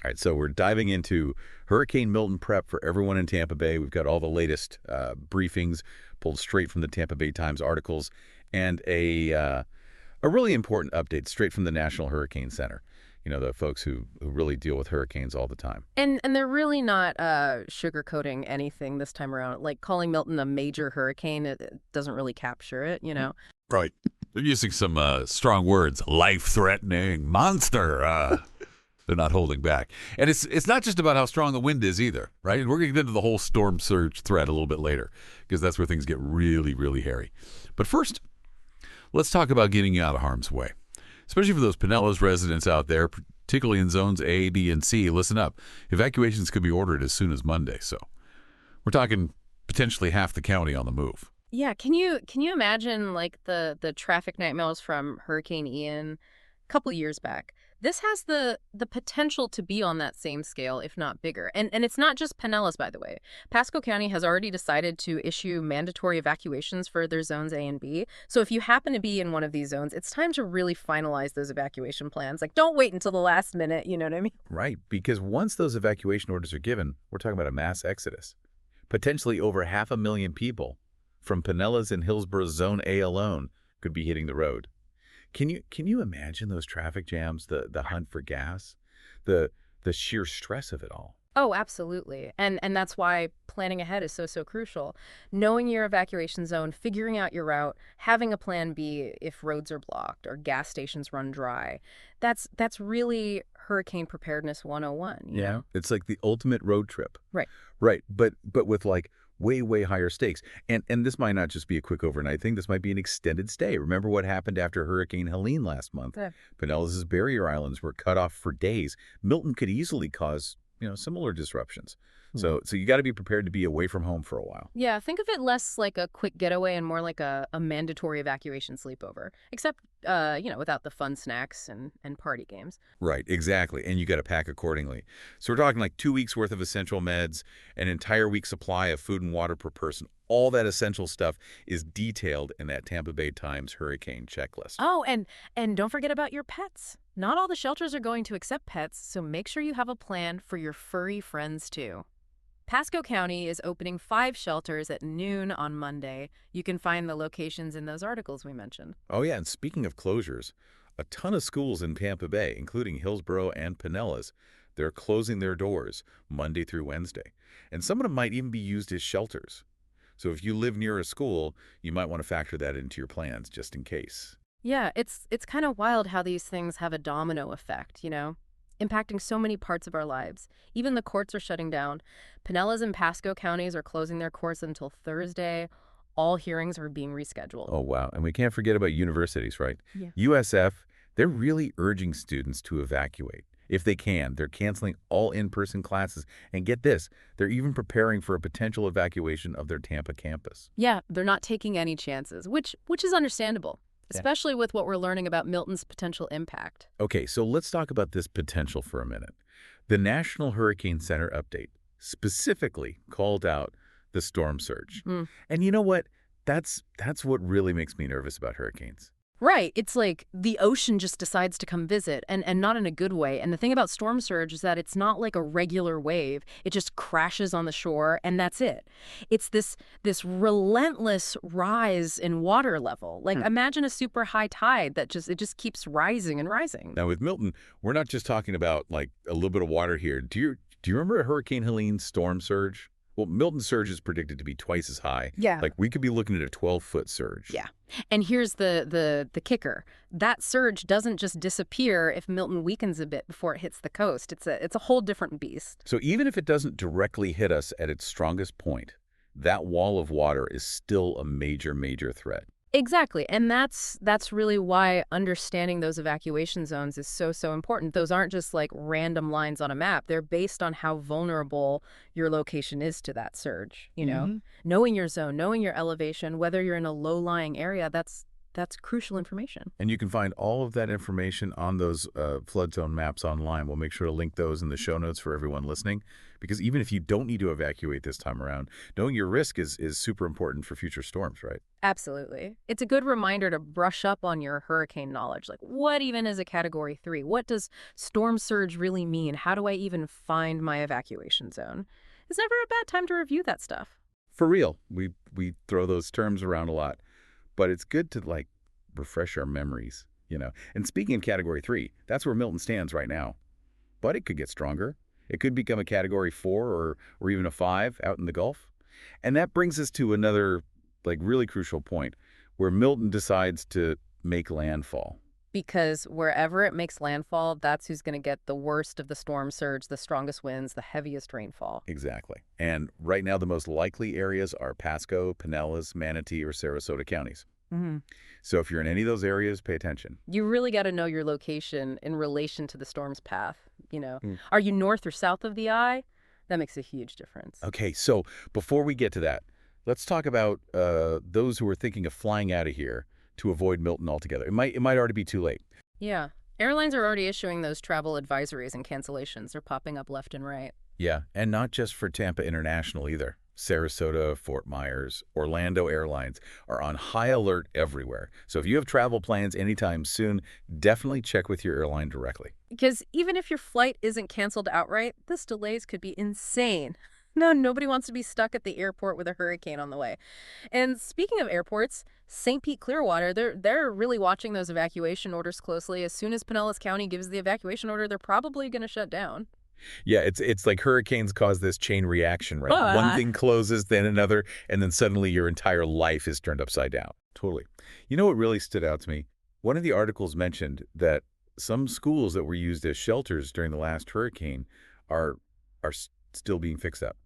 All right, so we're diving into Hurricane Milton prep for everyone in Tampa Bay. We've got all the latest briefings pulled straight from the Tampa Bay Times articles and a really important update straight from the National Hurricane Center. You know, the folks who really deal with hurricanes all the time. And they're really not sugarcoating anything this time around. Like calling Milton a major hurricane, it doesn't really capture it, you know? Right. They're using some strong words, life-threatening, monster. They're not holding back. And it's not just about how strong the wind is either, right? We're going to get into the whole storm surge threat a little bit later because that's where things get really, really hairy. But first, let's talk about getting you out of harm's way, especially for those Pinellas residents out there, particularly in zones A, B, and C. Listen up. Evacuations could be ordered as soon as Monday, so we're talking potentially half the county on the move. Yeah, can you imagine like the traffic nightmares from Hurricane Ian a couple years back? This has the potential to be on that same scale, if not bigger. And it's not just Pinellas, by the way. Pasco County has already decided to issue mandatory evacuations for their zones A and B. So if you happen to be in one of these zones, it's time to really finalize those evacuation plans. Like, don't wait until the last minute, you know what I mean? Right, because once those evacuation orders are given, we're talking about a mass exodus. Potentially over 500,000 people from Pinellas and Hillsborough Zone A alone could be hitting the road. Can you imagine those traffic jams, the hunt for gas, the sheer stress of it all? Oh, absolutely. And that's why planning ahead is so crucial. Knowing your evacuation zone, figuring out your route, having a plan B if roads are blocked or gas stations run dry. That's really hurricane preparedness 101. You know? It's like the ultimate road trip. Right. Right, but with like way higher stakes. And this might not just be a quick overnight thing. This might be an extended stay. Remember what happened after Hurricane Helene last month? Yeah. Pinellas' barrier islands were cut off for days. Milton could easily cause, similar disruptions. So you got to be prepared to be away from home for a while. Yeah, think of it less like a quick getaway and more like a mandatory evacuation sleepover, except, without the fun snacks and party games. Right, exactly. And you got to pack accordingly. So we're talking like 2 weeks worth of essential meds, an entire week supply of food and water per person. All that essential stuff is detailed in that Tampa Bay Times hurricane checklist. Oh, and don't forget about your pets. Not all the shelters are going to accept pets, so make sure you have a plan for your furry friends too. Pasco County is opening 5 shelters at noon on Monday. You can find the locations in those articles we mentioned. Oh, yeah, and speaking of closures, a ton of schools in Tampa Bay, including Hillsborough and Pinellas, they're closing their doors Monday through Wednesday. And some of them might even be used as shelters. So if you live near a school, you might want to factor that into your plans just in case. Yeah, it's kind of wild how these things have a domino effect, impacting so many parts of our lives. Even the courts are shutting down. Pinellas and Pasco counties are closing their courts until Thursday. All hearings are being rescheduled. Oh, wow. And we can't forget about universities, right? Yeah. USF, they're really urging students to evacuate. If they can, they're canceling all in-person classes. And get this, they're even preparing for a potential evacuation of their Tampa campus. Yeah, they're not taking any chances, which is understandable, especially with what we're learning about Milton's potential impact. Okay, so let's talk about this potential for a minute. The National Hurricane Center update specifically called out the storm surge. And you know what? That's what really makes me nervous about hurricanes. Right. It's like the ocean just decides to come visit, and not in a good way. And the thing about storm surge is that it's not like a regular wave. It just crashes on the shore, and that's it. It's this relentless rise in water level. Like, imagine a super high tide that just keeps rising and rising. Now, with Milton, we're not just talking about, like, a little bit of water here. Do you remember Hurricane Helene's storm surge? Well, Milton's surge is predicted to be twice as high. Yeah. Like, we could be looking at a 12-foot surge. Yeah. And here's the kicker. That surge doesn't just disappear if Milton weakens a bit before it hits the coast. It's a whole different beast. So even if it doesn't directly hit us at its strongest point, that wall of water is still a major threat. Exactly. And that's really why understanding those evacuation zones is so important. Those aren't just like random lines on a map. They're based on how vulnerable your location is to that surge, Knowing your zone, knowing your elevation, whether you're in a low-lying area, that's That's crucial information. And you can find all of that information on those flood zone maps online. We'll make sure to link those in the show notes for everyone listening, because even if you don't need to evacuate this time around, knowing your risk is super important for future storms, right? Absolutely. It's a good reminder to brush up on your hurricane knowledge. Like, what even is a Category 3? What does storm surge really mean? How do I even find my evacuation zone? It's never a bad time to review that stuff. For real, we throw those terms around a lot, but it's good to refresh our memories, you know. And speaking of Category 3, that's where Milton stands right now. But it could get stronger. It could become a Category 4 or even a 5 out in the Gulf. And that brings us to another really crucial point where Milton decides to make landfall. Because wherever it makes landfall, that's who's going to get the worst of the storm surge, the strongest winds, the heaviest rainfall. Exactly. And right now, the most likely areas are Pasco, Pinellas, Manatee, or Sarasota counties. Mm-hmm. So if you're in any of those areas, pay attention. You really got to know your location in relation to the storm's path. Mm. Are you north or south of the eye? That makes a huge difference. Okay, so before we get to that, let's talk about those who are thinking of flying out of here to avoid Milton altogether. It might already be too late. Yeah. Airlines are already issuing those travel advisories and cancellations. They're popping up left and right. Yeah, and not just for Tampa International either. Sarasota, Fort Myers, Orlando Airlines are on high alert everywhere. So if you have travel plans anytime soon, definitely check with your airline directly. Because even if your flight isn't canceled outright, this delays could be insane. No, nobody wants to be stuck at the airport with a hurricane on the way. And speaking of airports, St. Pete Clearwater, they're really watching those evacuation orders closely. As soon as Pinellas County gives the evacuation order, they're probably going to shut down. Yeah, it's like hurricanes cause this chain reaction, right? One thing closes, then another, and then suddenly your entire life is turned upside down. Totally. You know what really stood out to me? One of the articles mentioned that some schools that were used as shelters during the last hurricane are still being fixed up.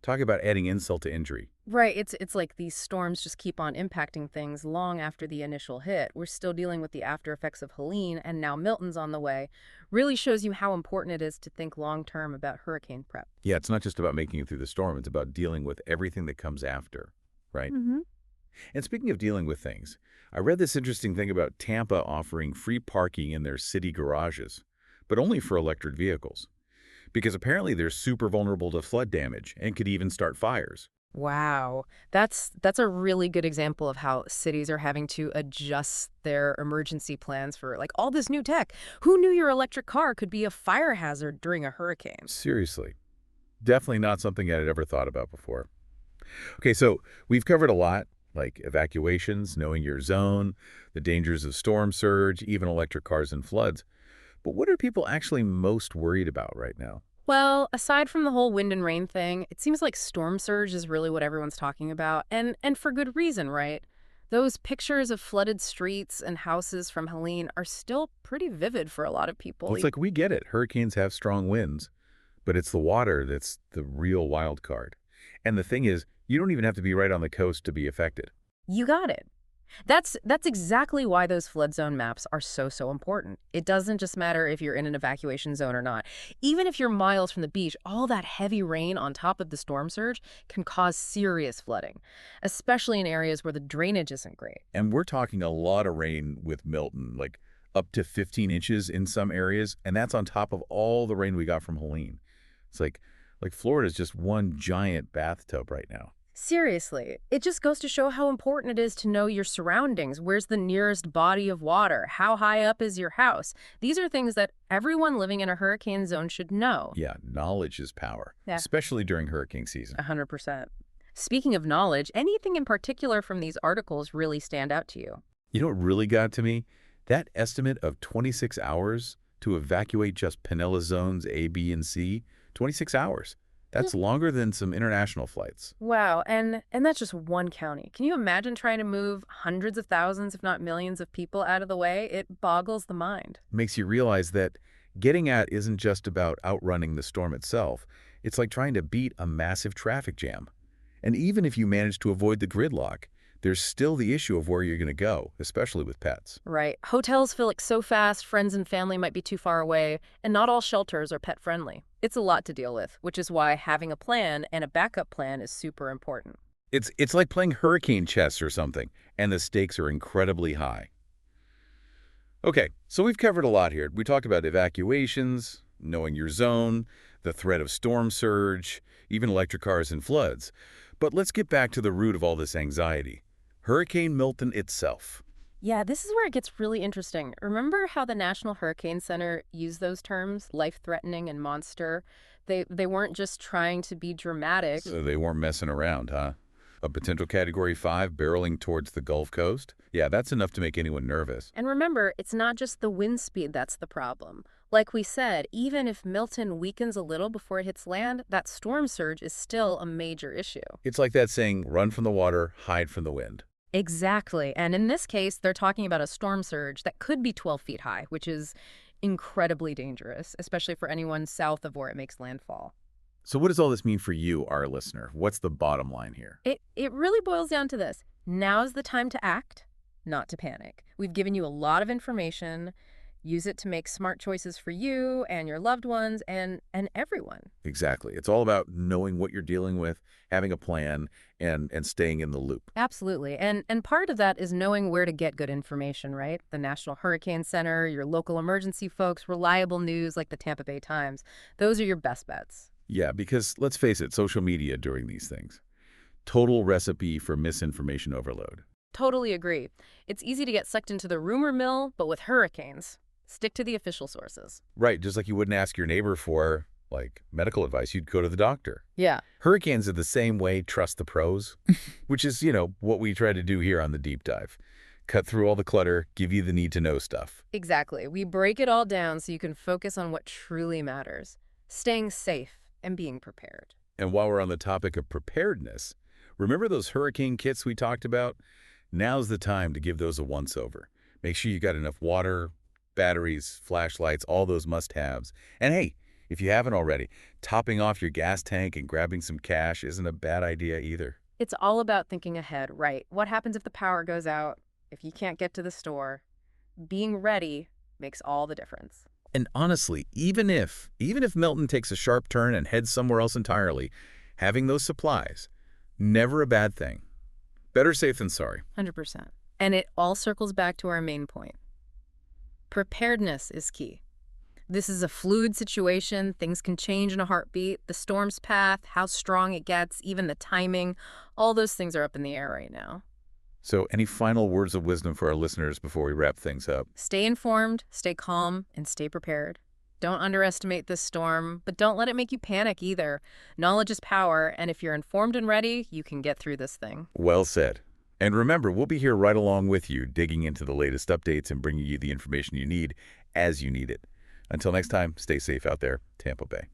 Talk about adding insult to injury. Right. It's like these storms just keep on impacting things long after the initial hit. We're still dealing with the after effects of Helene, and now Milton's on the way. Really shows you how important it is to think long-term about hurricane prep. Yeah, it's not just about making it through the storm. It's about dealing with everything that comes after, right? Mm-hmm. And speaking of dealing with things, I read this interesting thing about Tampa offering free parking in their city garages, but only for electric vehicles. Because apparently they're super vulnerable to flood damage and could even start fires. Wow. That's a really good example of how cities are having to adjust their emergency plans for all this new tech. Who knew your electric car could be a fire hazard during a hurricane? Seriously. Definitely not something I had ever thought about before. Okay, so we've covered a lot, like evacuations, knowing your zone, the dangers of storm surge, even electric cars and floods. But what are people actually most worried about right now? Well, aside from the whole wind and rain thing, it seems like storm surge is really what everyone's talking about, and for good reason, right? Those pictures of flooded streets and houses from Helene are still pretty vivid for a lot of people. Well, it's like we get it. Hurricanes have strong winds, but it's the water that's the real wild card. And the thing is, you don't even have to be right on the coast to be affected. You got it. That's exactly why those flood zone maps are so important. It doesn't just matter if you're in an evacuation zone or not. Even if you're miles from the beach, all that heavy rain on top of the storm surge can cause serious flooding, especially in areas where the drainage isn't great. And we're talking a lot of rain with Milton, like up to 15 inches in some areas, and that's on top of all the rain we got from Helene. It's like Florida's just one giant bathtub right now. Seriously, it just goes to show how important it is to know your surroundings. Where's the nearest body of water? How high up is your house? These are things that everyone living in a hurricane zone should know. Yeah, knowledge is power, Yeah. Especially during hurricane season. 100%. Speaking of knowledge, anything in particular from these articles really stand out to you? You know what really got to me? That estimate of 26 hours to evacuate just Pinellas zones A, B, and C, 26 hours. That's longer than some international flights. Wow, and that's just one county. Can you imagine trying to move hundreds of thousands, if not millions of people out of the way? It boggles the mind. Makes you realize that getting at isn't just about outrunning the storm itself. It's like trying to beat a massive traffic jam. And even if you manage to avoid the gridlock, there's still the issue of where you're going to go, especially with pets. Right. Hotels fill so fast, friends and family might be too far away, and not all shelters are pet-friendly. It's a lot to deal with, which is why having a plan and a backup plan is super important. It's like playing hurricane chess or something, and the stakes are incredibly high. Okay, so we've covered a lot here. We talked about evacuations, knowing your zone, the threat of storm surge, even electric cars and floods. But let's get back to the root of all this anxiety. Hurricane Milton itself. Yeah, this is where it gets really interesting. Remember how the National Hurricane Center used those terms, life-threatening and monster? They weren't just trying to be dramatic. So they weren't messing around, huh? A potential Category 5 barreling towards the Gulf Coast? Yeah, that's enough to make anyone nervous. And remember, it's not just the wind speed that's the problem. Like we said, even if Milton weakens a little before it hits land, that storm surge is still a major issue. It's like that saying, run from the water, hide from the wind. Exactly. And in this case, they're talking about a storm surge that could be 12 feet high, which is incredibly dangerous, especially for anyone south of where it makes landfall. So what does all this mean for you, our listener? What's the bottom line here? It really boils down to this. Now's the time to act, not to panic. We've given you a lot of information. Use it to make smart choices for you and your loved ones and everyone. Exactly. It's all about knowing what you're dealing with, having a plan, and staying in the loop. Absolutely. And part of that is knowing where to get good information, right? The National Hurricane Center, your local emergency folks, reliable news like the Tampa Bay Times. Those are your best bets. Yeah, because let's face it, social media during these things. Total recipe for misinformation overload. Totally agree. It's easy to get sucked into the rumor mill, but with hurricanes, stick to the official sources. Right, just like you wouldn't ask your neighbor for, like, medical advice, you'd go to the doctor. Yeah. Hurricanes are the same way, trust the pros, which is, what we try to do here on the Deep Dive. Cut through all the clutter, give you the need-to-know stuff. Exactly. We break it all down so you can focus on what truly matters. Staying safe and being prepared. And while we're on the topic of preparedness, remember those hurricane kits we talked about? Now's the time to give those a once-over. Make sure you got enough water, batteries, flashlights, all those must-haves. And hey, if you haven't already, topping off your gas tank and grabbing some cash isn't a bad idea either. It's all about thinking ahead, right? What happens if the power goes out, if you can't get to the store? Being ready makes all the difference. And honestly, even if Milton takes a sharp turn and heads somewhere else entirely, having those supplies, never a bad thing. Better safe than sorry. 100%. And it all circles back to our main point. Preparedness is key. This is a fluid situation. Things can change in a heartbeat. The storm's path, how strong it gets, even the timing, all those things are up in the air right now. So any final words of wisdom for our listeners before we wrap things up? Stay informed, stay calm, and stay prepared. Don't underestimate this storm, but don't let it make you panic either. Knowledge is power, and if you're informed and ready, you can get through this thing. Well said. And remember, we'll be here right along with you, digging into the latest updates and bringing you the information you need as you need it. Until next time, stay safe out there, Tampa Bay.